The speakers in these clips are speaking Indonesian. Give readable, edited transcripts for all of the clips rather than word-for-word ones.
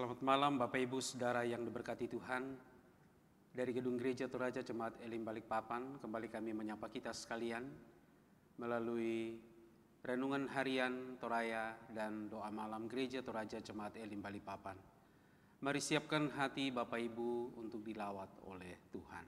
Selamat malam Bapak Ibu Saudara yang diberkati Tuhan. Dari Gedung Gereja Toraja Jemaat Elim Balikpapan, kembali kami menyapa kita sekalian melalui renungan harian Toraya dan doa malam Gereja Toraja Jemaat Elim Balikpapan. Mari siapkan hati Bapak Ibu untuk dilawat oleh Tuhan.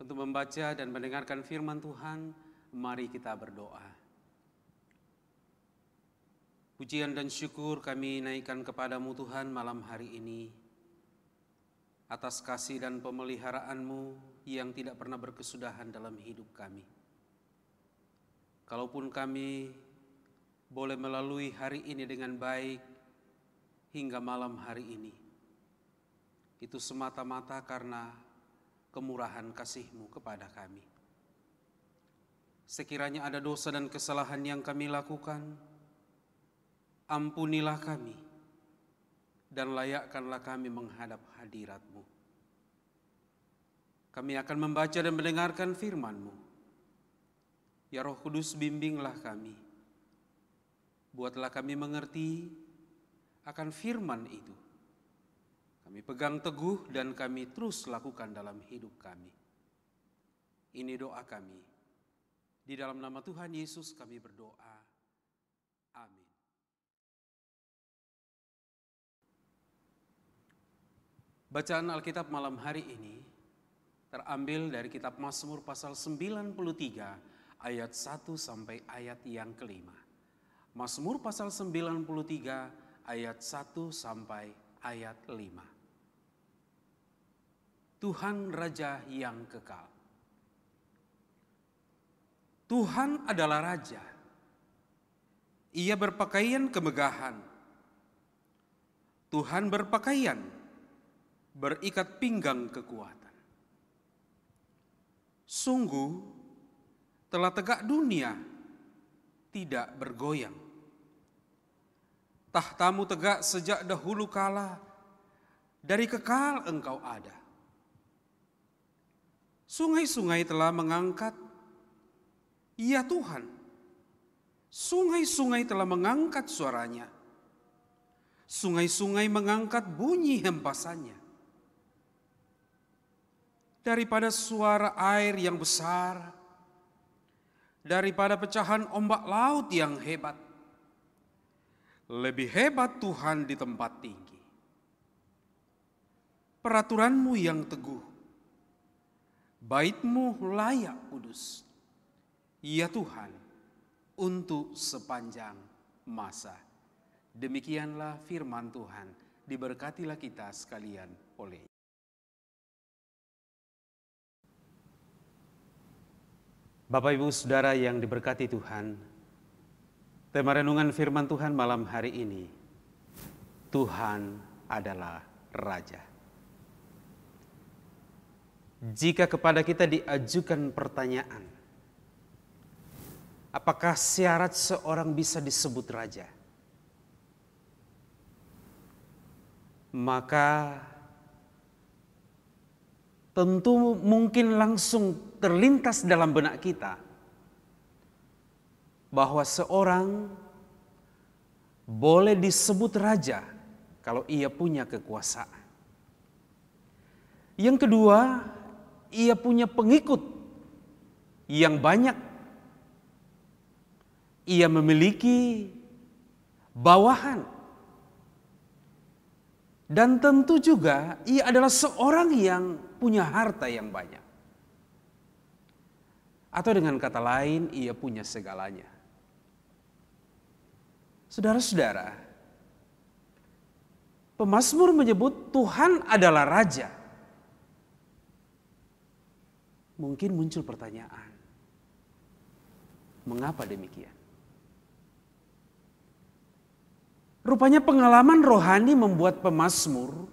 Untuk membaca dan mendengarkan firman Tuhan, mari kita berdoa. Pujian dan syukur kami naikkan kepadamu Tuhan malam hari ini, atas kasih dan pemeliharaanmu yang tidak pernah berkesudahan dalam hidup kami. Kalaupun kami boleh melalui hari ini dengan baik hingga malam hari ini, itu semata-mata karena kemurahan kasih-Mu kepada kami. Sekiranya ada dosa dan kesalahan yang kami lakukan, ampunilah kami dan layakkanlah kami menghadap hadirat-Mu. Kami akan membaca dan mendengarkan firman-Mu. Ya Roh Kudus, bimbinglah kami. Buatlah kami mengerti akan firman itu. Kami pegang teguh dan kami terus lakukan dalam hidup kami. Ini doa kami. Di dalam nama Tuhan Yesus kami berdoa. Amin. Bacaan Alkitab malam hari ini terambil dari kitab Mazmur pasal 93 ayat 1 sampai ayat yang kelima. Mazmur pasal 93 ayat 1 sampai ayat 5. Tuhan Raja yang kekal. Tuhan adalah Raja. Ia berpakaian kemegahan. Tuhan berpakaian, berikat pinggang kekuatan. Sungguh telah tegak dunia, tidak bergoyang. Tahtamu tegak sejak dahulu kala, dari kekal Engkau ada. Sungai-sungai telah mengangkat, ya Tuhan, sungai-sungai telah mengangkat suaranya. Sungai-sungai mengangkat bunyi hempasannya. Daripada suara air yang besar, daripada pecahan ombak laut yang hebat, lebih hebat Tuhan di tempat tinggi. Peraturan-Mu yang teguh, Bait-Mu layak kudus, ya Tuhan, untuk sepanjang masa. Demikianlah firman Tuhan, diberkatilah kita sekalian oleh Bapak Ibu Saudara yang diberkati Tuhan, tema renungan firman Tuhan malam hari ini, Tuhan adalah Raja. Jika kepada kita diajukan pertanyaan, apakah syarat seorang bisa disebut raja? Maka tentu mungkin langsung terlintas dalam benak kita bahwa seorang boleh disebut raja kalau ia punya kekuasaan. Yang kedua, ia punya pengikut yang banyak. Ia memiliki bawahan. Dan tentu juga ia adalah seorang yang punya harta yang banyak. Atau dengan kata lain, ia punya segalanya. Saudara-saudara, pemazmur menyebut Tuhan adalah Raja. Mungkin muncul pertanyaan, mengapa demikian? Rupanya pengalaman rohani membuat pemazmur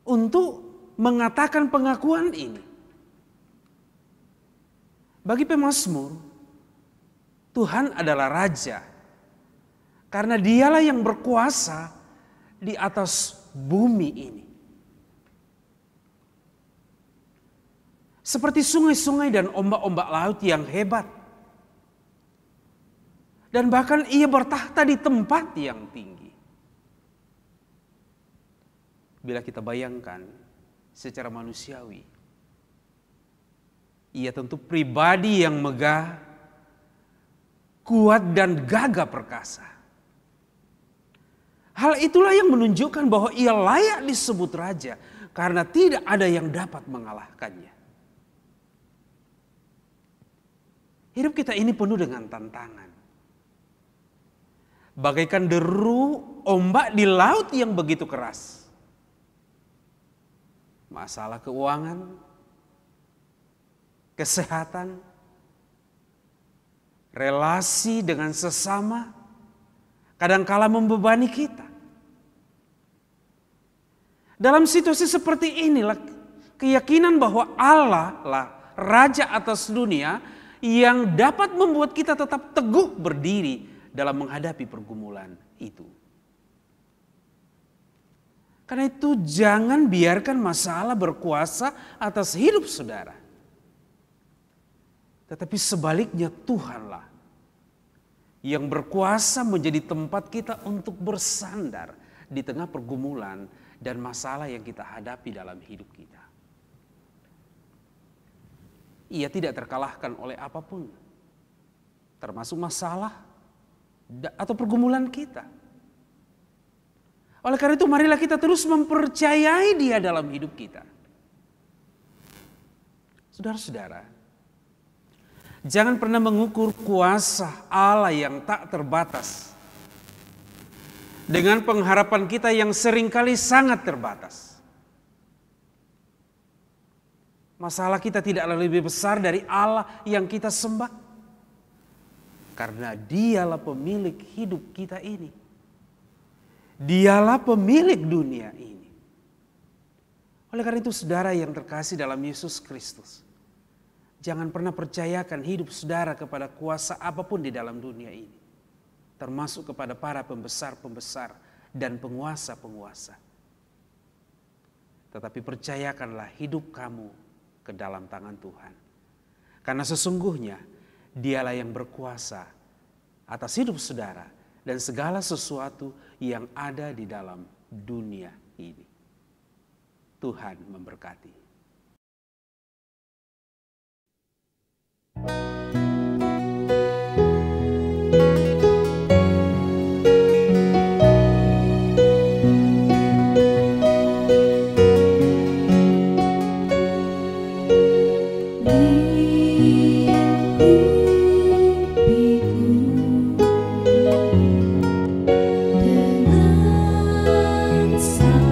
untuk mengatakan pengakuan ini. Bagi pemazmur, Tuhan adalah Raja karena Dialah yang berkuasa di atas bumi ini. Seperti sungai-sungai dan ombak-ombak laut yang hebat. Dan bahkan ia bertahta di tempat yang tinggi. Bila kita bayangkan secara manusiawi, ia tentu pribadi yang megah, kuat dan gagah perkasa. Hal itulah yang menunjukkan bahwa ia layak disebut raja karena tidak ada yang dapat mengalahkannya. Hidup kita ini penuh dengan tantangan. Bagaikan deru ombak di laut yang begitu keras. Masalah keuangan, kesehatan, relasi dengan sesama, kadangkala membebani kita. Dalam situasi seperti inilah keyakinan bahwa Allah lah Raja atas dunia yang dapat membuat kita tetap teguh berdiri dalam menghadapi pergumulan itu. Karena itu jangan biarkan masalah berkuasa atas hidup saudara. Tetapi sebaliknya Tuhanlah yang berkuasa menjadi tempat kita untuk bersandar di tengah pergumulan dan masalah yang kita hadapi dalam hidup kita. Ia tidak terkalahkan oleh apapun, termasuk masalah atau pergumulan kita. Oleh karena itu marilah kita terus mempercayai Dia dalam hidup kita. Saudara-saudara, jangan pernah mengukur kuasa Allah yang tak terbatas dengan pengharapan kita yang seringkali sangat terbatas. Masalah kita tidaklah lebih besar dari Allah yang kita sembah. Karena Dialah pemilik hidup kita ini. Dialah pemilik dunia ini. Oleh karena itu saudara yang terkasih dalam Yesus Kristus, jangan pernah percayakan hidup saudara kepada kuasa apapun di dalam dunia ini. Termasuk kepada para pembesar-pembesar dan penguasa-penguasa. Tetapi percayakanlah hidup kamu ke dalam tangan Tuhan. Karena sesungguhnya Dialah yang berkuasa atas hidup saudara dan segala sesuatu yang ada di dalam dunia ini. Tuhan memberkati. Dengan sayangmu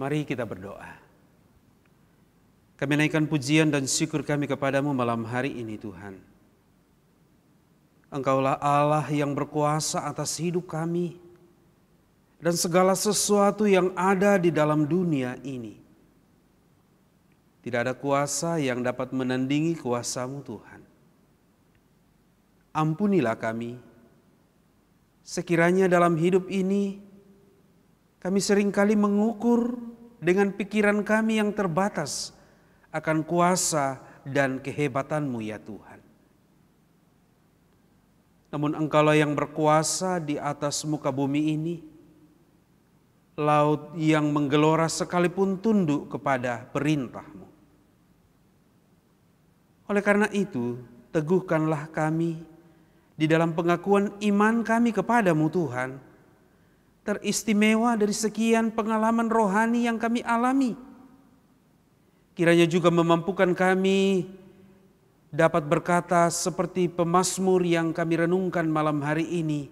Mari kita berdoa. Kami naikkan pujian dan syukur kami kepadamu malam hari ini Tuhan. Engkaulah Allah yang berkuasa atas hidup kami dan segala sesuatu yang ada di dalam dunia ini. Tidak ada kuasa yang dapat menandingi kuasa-Mu Tuhan. Ampunilah kami. Sekiranya dalam hidup ini kami seringkali mengukur dengan pikiran kami yang terbatas akan kuasa dan kehebatan-Mu ya Tuhan. Namun Engkaulah yang berkuasa di atas muka bumi ini. Laut yang menggelora sekalipun tunduk kepada perintah-Mu. Oleh karena itu, teguhkanlah kami di dalam pengakuan iman kami kepadamu Tuhan, teristimewa dari sekian pengalaman rohani yang kami alami. Kiranya juga memampukan kami dapat berkata seperti pemazmur yang kami renungkan malam hari ini,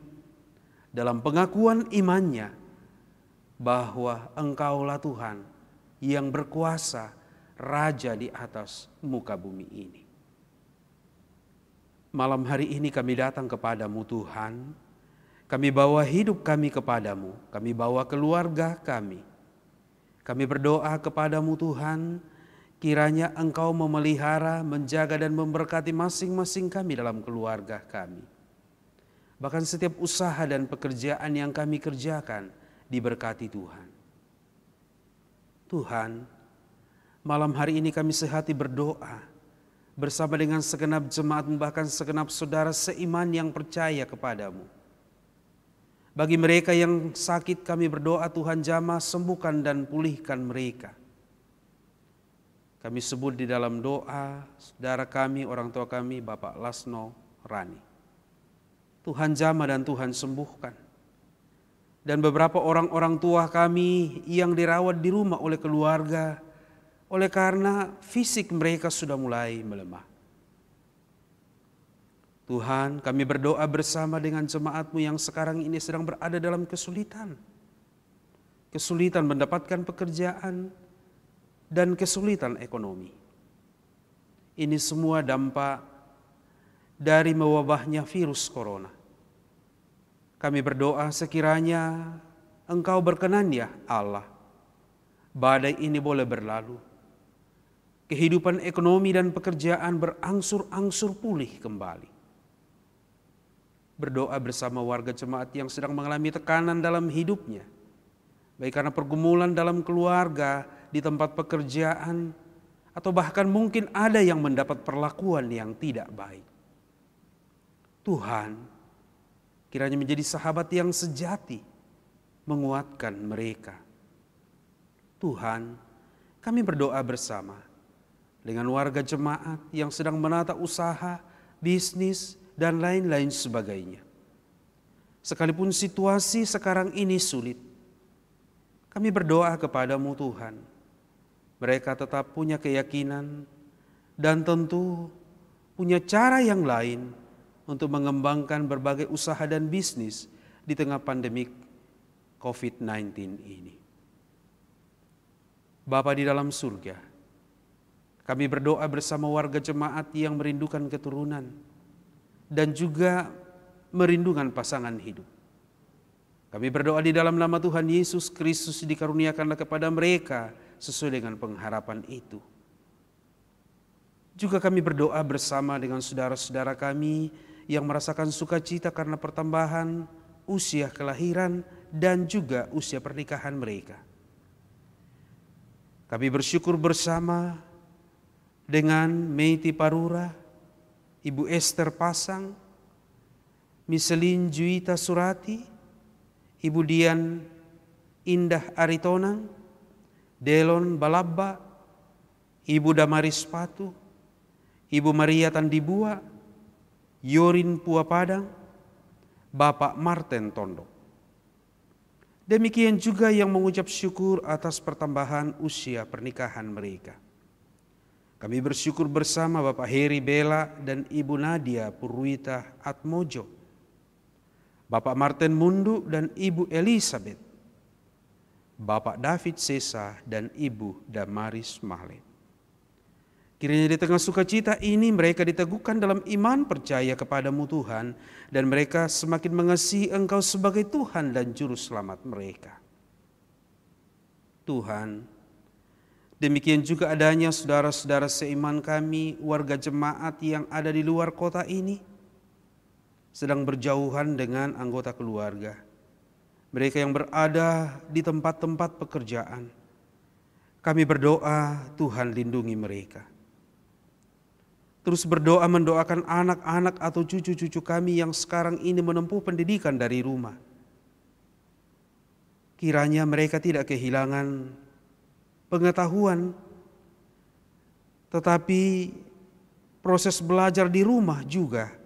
dalam pengakuan imannya, bahwa Engkaulah Tuhan yang berkuasa, Raja di atas muka bumi ini. Malam hari ini kami datang kepadamu Tuhan. Kami bawa hidup kami kepadamu, kami bawa keluarga kami. Kami berdoa kepadamu Tuhan, kiranya Engkau memelihara, menjaga dan memberkati masing-masing kami dalam keluarga kami. Bahkan setiap usaha dan pekerjaan yang kami kerjakan diberkati Tuhan. Tuhan, malam hari ini kami sehati berdoa bersama dengan segenap jemaat, bahkan segenap saudara seiman yang percaya kepadamu. Bagi mereka yang sakit kami berdoa Tuhan jamah sembuhkan dan pulihkan mereka. Kami sebut di dalam doa saudara kami, orang tua kami, Bapak Lasno Rani. Tuhan jamah dan Tuhan sembuhkan. Dan beberapa orang-orang tua kami yang dirawat di rumah oleh keluarga, oleh karena fisik mereka sudah mulai melemah. Tuhan, kami berdoa bersama dengan jemaat-Mu yang sekarang ini sedang berada dalam kesulitan. Kesulitan mendapatkan pekerjaan dan kesulitan ekonomi. Ini semua dampak dari mewabahnya virus corona. Kami berdoa sekiranya Engkau berkenan ya Allah, badai ini boleh berlalu. Kehidupan ekonomi dan pekerjaan berangsur-angsur pulih kembali. Berdoa bersama warga jemaat yang sedang mengalami tekanan dalam hidupnya, baik karena pergumulan dalam keluarga, di tempat pekerjaan, atau bahkan mungkin ada yang mendapat perlakuan yang tidak baik. Tuhan, kiranya menjadi sahabat yang sejati, menguatkan mereka. Tuhan, kami berdoa bersama dengan warga jemaat yang sedang menata usaha, bisnis, dan lain-lain sebagainya. Sekalipun situasi sekarang ini sulit, kami berdoa kepadamu Tuhan. Mereka tetap punya keyakinan dan tentu punya cara yang lain untuk mengembangkan berbagai usaha dan bisnis di tengah pandemik COVID-19 ini. Bapa di dalam surga, kami berdoa bersama warga jemaat yang merindukan keturunan dan juga merindukan pasangan hidup. Kami berdoa di dalam nama Tuhan Yesus Kristus, dikaruniakanlah kepada mereka sesuai dengan pengharapan itu. Juga kami berdoa bersama dengan saudara-saudara kami yang merasakan sukacita karena pertambahan usia kelahiran dan juga usia pernikahan mereka. Kami bersyukur bersama dengan Meiti Parura, Ibu Esther Pasang, Miselin Juita Surati, Ibu Dian Indah Aritonang, Delon Balabba, Ibu Damaris Patu, Ibu Maria Tandibua, Yorin Puapadang, Bapak Martin Tondo. Demikian juga yang mengucap syukur atas pertambahan usia pernikahan mereka. Kami bersyukur bersama Bapak Heri Bela dan Ibu Nadia Purwita Atmojo, Bapak Martin Mundu dan Ibu Elizabeth, Bapak David Sesa dan Ibu Damaris Mahle. Kiranya di tengah sukacita ini mereka diteguhkan dalam iman percaya kepadamu Tuhan, dan mereka semakin mengasihi Engkau sebagai Tuhan dan Juru Selamat mereka. Tuhan, demikian juga adanya saudara-saudara seiman kami, warga jemaat yang ada di luar kota ini, sedang berjauhan dengan anggota keluarga. Mereka yang berada di tempat-tempat pekerjaan. Kami berdoa, Tuhan lindungi mereka. Terus berdoa mendoakan anak-anak atau cucu-cucu kami yang sekarang ini menempuh pendidikan dari rumah. Kiranya mereka tidak kehilangan pengetahuan, tetapi proses belajar di rumah juga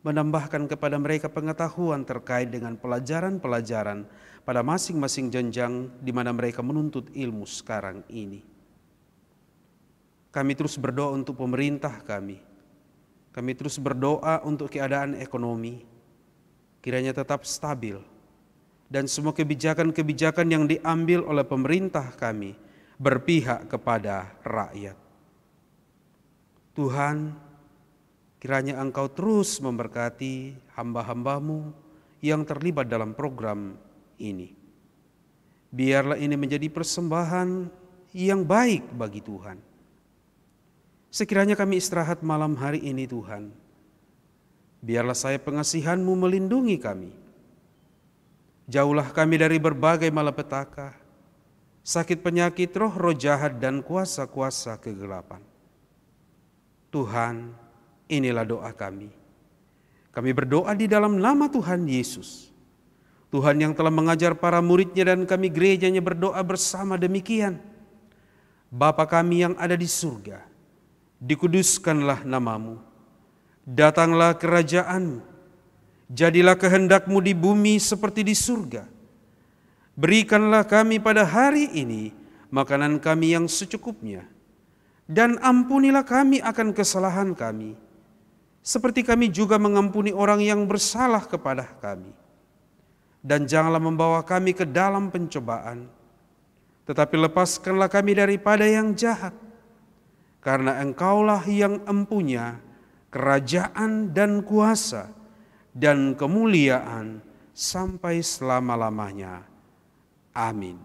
menambahkan kepada mereka pengetahuan terkait dengan pelajaran-pelajaran pada masing-masing jenjang di mana mereka menuntut ilmu sekarang ini. Kami terus berdoa untuk pemerintah kami. Kami terus berdoa untuk keadaan ekonomi, kiranya tetap stabil, dan semua kebijakan-kebijakan yang diambil oleh pemerintah kami berpihak kepada rakyat. Tuhan, kiranya Engkau terus memberkati hamba-hambamu yang terlibat dalam program ini. Biarlah ini menjadi persembahan yang baik bagi Tuhan. Sekiranya kami istirahat malam hari ini Tuhan, biarlah saya pengasihan-Mu melindungi kami. Jauhlah kami dari berbagai malapetaka, sakit penyakit, roh-roh jahat, dan kuasa-kuasa kegelapan. Tuhan, inilah doa kami. Kami berdoa di dalam nama Tuhan Yesus. Tuhan yang telah mengajar para murid-Nya dan kami gerejanya berdoa bersama demikian. Bapa kami yang ada di surga, dikuduskanlah nama-Mu, datanglah kerajaan-Mu, jadilah kehendak-Mu di bumi seperti di surga. Berikanlah kami pada hari ini makanan kami yang secukupnya, dan ampunilah kami akan kesalahan kami, seperti kami juga mengampuni orang yang bersalah kepada kami. Dan janganlah membawa kami ke dalam pencobaan, tetapi lepaskanlah kami daripada yang jahat. Karena Engkaulah yang empunya kerajaan dan kuasa dan kemuliaan sampai selama-lamanya. Amin.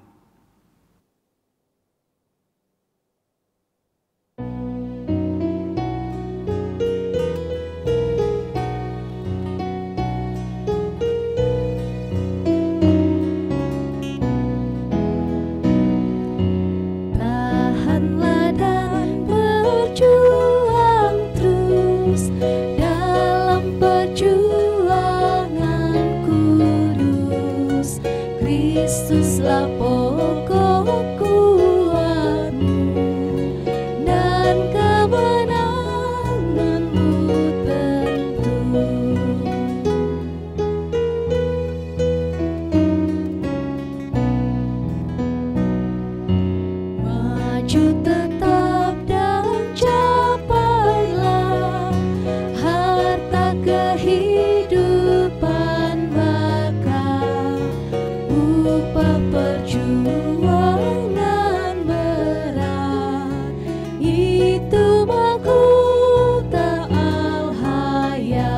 Kristuslah pokok kuatmu dan kemenanganmu tentu. Maju tetap dan capailah harta kehidupan bakal upah perjuangan berat, itu mahkota al-hayat.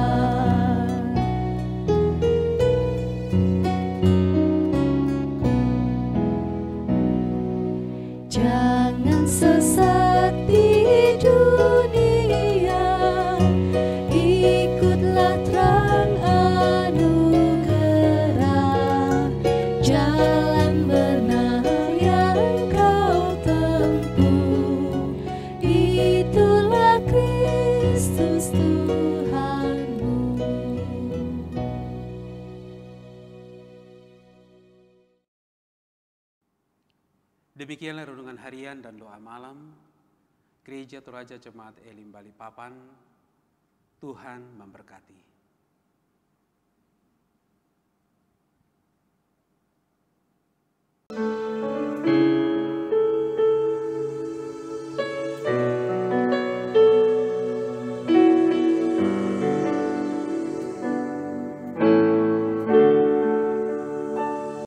Jangan sesat di dunia, ikutlah terang anugerah. Jalan benar yang kau tempuh, itulah Kristus Tuhanmu. Demikianlah renungan harian dan doa malam Gereja Toraja Jemaat Elim Balikpapan. Tuhan memberkati.